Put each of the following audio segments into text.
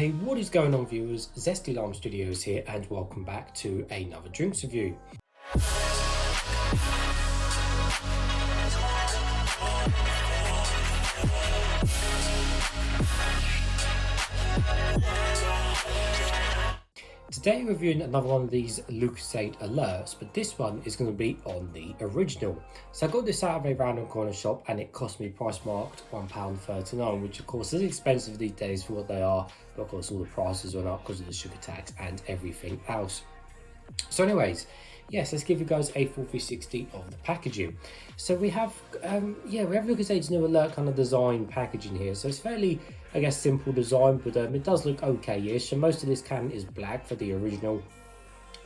Hey, what is going on, viewers? Zesty Lime Studios here, and welcome back to another drinks review. Today we're reviewing another one of these Lucozade alerts, but this one is going to be on the original. So I got this out of a random corner shop and it cost me price marked £1.39, which of course is expensive these days for what they are, but of course all the prices went up because of the sugar tax and everything else. So anyways, yes, let's give you guys a full 360 of the packaging. So we have we have Lucozade's new alert kind of design packaging here. So it's fairly, I guess, simple design, but it does look okay-ish. So most of this can is black for the original.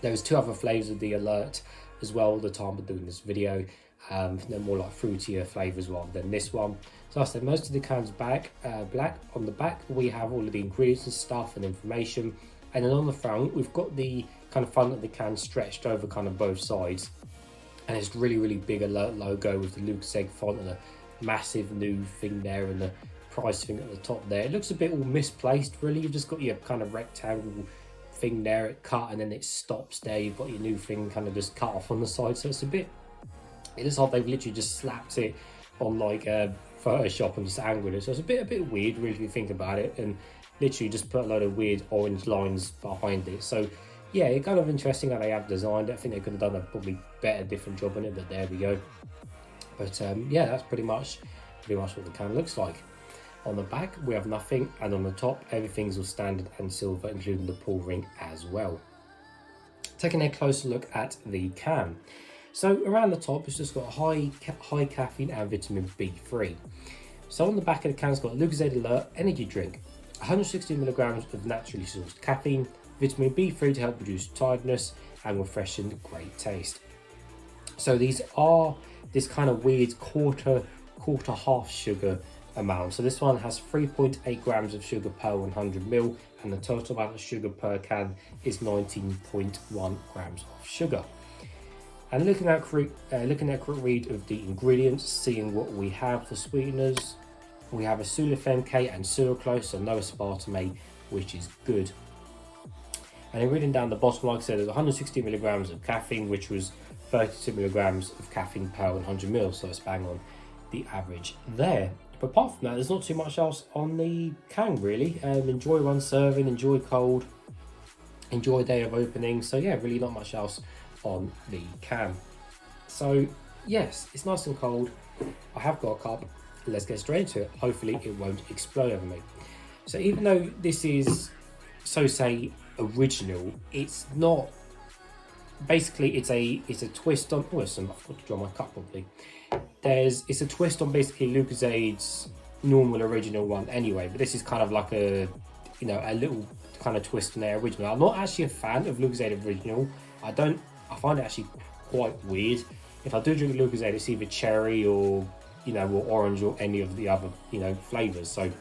There's two other flavors of the alert as well at the time of doing this video. They're more like fruitier flavors rather than this one. So I said most of the cans black. On the back we have all of the ingredients and stuff and information, and then on the front we've got the kind of front of the can stretched over kind of both sides, and it's really big alert logo with the Lucozade font and a massive new thing there and the price thing at the top there. It looks a bit all misplaced really. You've just got your kind of rectangle thing there, it cut and then it stops there. You've got your new thing kind of just cut off on the side, so it's a bit, it is like they've literally just slapped it on like Photoshop and just angled it, so it's a bit weird really if you think about it, and literally just put a load of weird orange lines behind it. So yeah, it's kind of interesting how they have designed it. I think they could have done a probably better, different job on it, but there we go. But yeah, that's pretty much what the can looks like. On the back we have nothing, and on the top everything's all standard and silver, including the pull ring as well. Taking a closer look at the can. So around the top it's just got high caffeine and vitamin B3. So on the back of the can it's got Lucozade Alert energy drink, 160 milligrams of naturally sourced caffeine, vitamin B3 to help reduce tiredness and refreshing great taste. So these are this kind of weird quarter half sugar amount. So this one has 3.8 grams of sugar per 100 ml, and the total amount of sugar per can is 19.1 grams of sugar. And looking at a quick read of the ingredients, seeing what we have for sweeteners, we have a sulfame K and sucralose, so no aspartame, which is good. And then reading down the bottom, like I said, there's 160 milligrams of caffeine, which was 32 milligrams of caffeine per 100 ml, so it's bang on the average there. But apart from that, there's not too much else on the can really. Enjoy one serving, enjoy cold, enjoy day of opening. So yeah, really not much else on the can. So yes, it's nice and cold. I have got a cup. Let's get straight into it. Hopefully it won't explode over me. So even though this is, so say, original, it's not. Basically, it's a twist on. Oh, listen, I've got to draw my cup properly. It's a twist on basically Lucozade's normal original one anyway, but this is kind of like a little kind of twist on their original. I'm not actually a fan of Lucozade original. I find it actually quite weird. If I do drink Lucozade, it's either cherry or or orange or any of the other flavors. So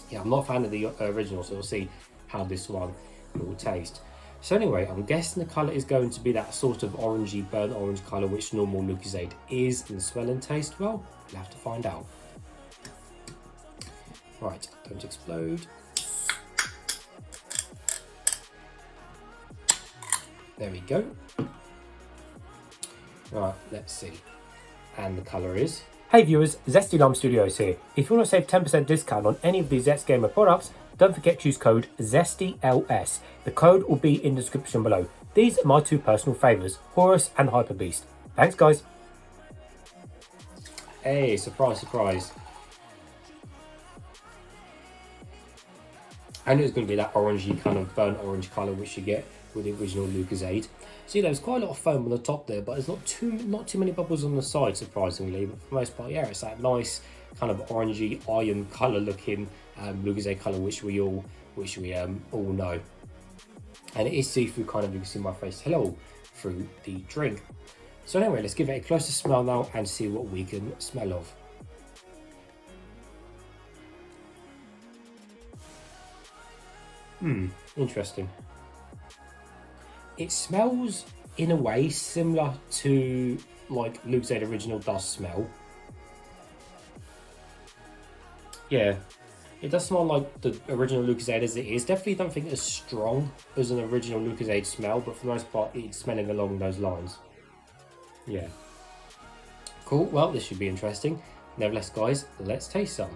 yeah, I'm not a fan of the original, so we'll see how this one will taste. So anyway, I'm guessing the colour is going to be that sort of orangey, burnt orange colour which normal Lucozade is, and smell and taste, well, we'll have to find out. Right, don't explode. There we go. Right, let's see. And the colour is... Hey viewers, Zesty Lime Studios here. If you want to save 10% discount on any of these Zest Gamer products, don't forget to use code ZESTYLS. The code will be in the description below. These are my two personal favourites, Horus and Hyper Beast. Thanks guys. Hey, surprise, surprise. I knew it was going to be that orangey kind of burnt orange colour which you get with the original Lucozade. So there's quite a lot of foam on the top there, but there's not too many bubbles on the side, surprisingly. But for the most part, yeah, it's that nice kind of orangey iron colour looking Lucozade colour which we all know. And it is see-through kind of, you can see my face hello through the drink. So anyway, let's give it a closer smell now and see what we can smell of. Interesting. It smells in a way similar to like Lucozade original does smell. Yeah, It does smell like the original Lucozade as it is. Definitely don't think it's as strong as an original Lucozade smell, but for the most part, it's smelling along those lines. Yeah. Cool, well, this should be interesting. Nevertheless, guys, let's taste some.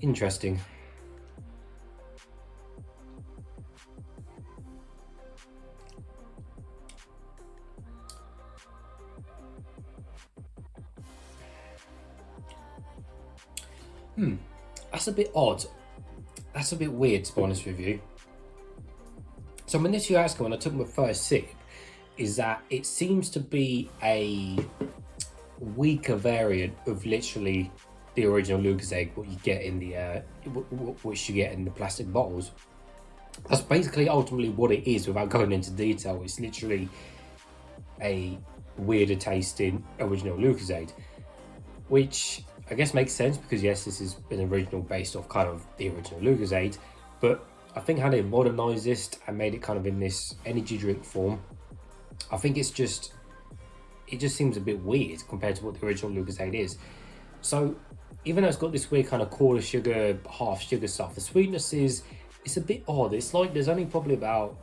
Interesting. That's a bit odd. That's a bit weird, to be honest with you. So my initial outcome when I took my first sip is that it seems to be a weaker variant of literally the original Lucozade, what you get in the which you get in the plastic bottles. That's basically ultimately what it is without going into detail. It's literally a weirder tasting original Lucozade, which I guess makes sense because yes, this is an original based off kind of the original Lucozade, but I think how they modernized this and made it kind of in this energy drink form, I think it just seems a bit weird compared to what the original Lucozade is. So even though it's got this weird kind of quarter sugar, half sugar stuff, the sweetness it's a bit odd. It's like there's only probably about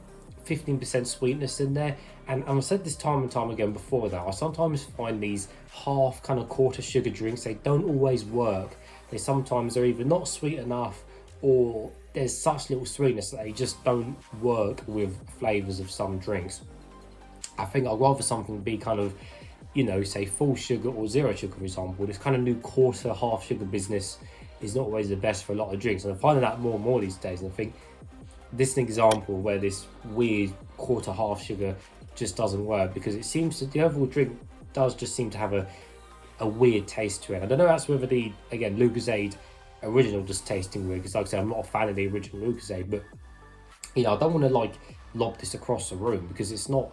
15% sweetness in there. And I've said this time and time again before that I sometimes find these half kind of quarter sugar drinks, they don't always work. They sometimes are either not sweet enough or there's such little sweetness that they just don't work with flavors of some drinks. I think I'd rather something be kind of, you know, say full sugar or zero sugar, for example. This kind of new quarter, half sugar business is not always the best for a lot of drinks. And I'm finding that more and more these days. And I think this is an example where this weird quarter, half sugar just doesn't work because it seems that the overall drink does just seem to have a weird taste to it. I don't know that's whether the, again, Lucozade original just tasting weird because like I said, I'm not a fan of the original Lucozade, but you know, I don't want to like lob this across the room because it's not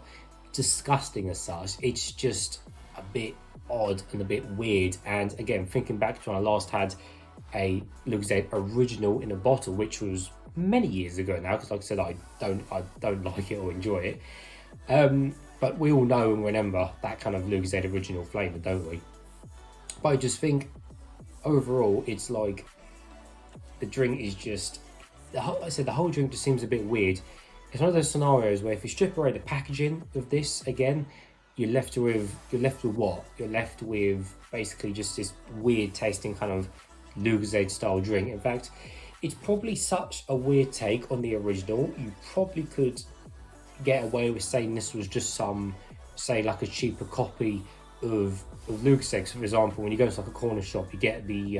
disgusting as such. It's just a bit odd and a bit weird. And again, thinking back to when I last had a Lucozade original in a bottle, which was many years ago now, because like I said, I don't like it or enjoy it. But we all know and remember that kind of Lucozade original flavour, don't we? But I just think overall, it's like the drink is just, like I said, the whole drink just seems a bit weird. It's one of those scenarios where if you strip away the packaging of this again, you're left with what? You're left with basically just this weird tasting kind of Lucozade style drink. In fact, it's probably such a weird take on the original. You probably could get away with saying this was just some, say like a cheaper copy of Lucozade. So for example, when you go to like a corner shop, you get the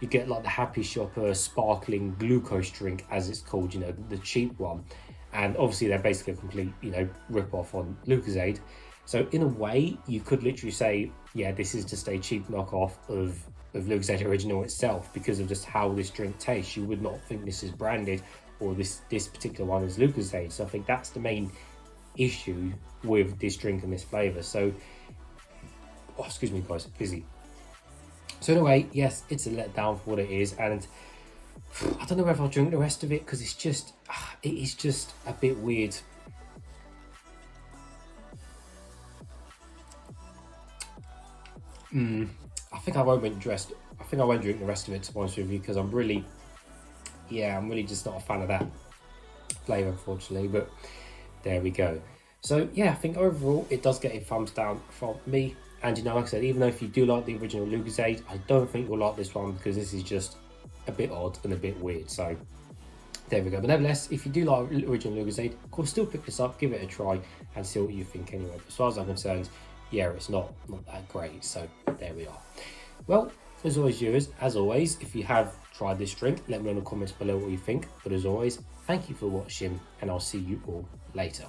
you get like the Happy Shopper sparkling glucose drink, as it's called, you know, the cheap one. And obviously they're basically a complete, you know, rip-off on Lucozade. So in a way, you could literally say, yeah, this is just a cheap knockoff of Lucozade original itself because of just how this drink tastes. You would not think this is branded or this particular one is Lucozade. So I think that's the main issue with this drink and this flavour. So, oh, excuse me guys, busy. So anyway, yes, it's a letdown for what it is, and I don't know if I'll drink the rest of it because it's just, it is just a bit weird. I think I won't drink the rest of it, to be honest with you, because I'm really just not a fan of that flavour, unfortunately. But there we go. So yeah, I think overall it does get a thumbs down from me. And you know, like I said, even though if you do like the original Lucozade, I don't think you'll like this one because this is just a bit odd and a bit weird. So there we go. But nevertheless, if you do like original Lucozade, of course, still pick this up, give it a try and see what you think anyway. But as far as I'm concerned, yeah, it's not that great. So there we are. Well, as always, viewers, as always, if you have tried this drink, let me know in the comments below what you think. But as always, thank you for watching and I'll see you all later.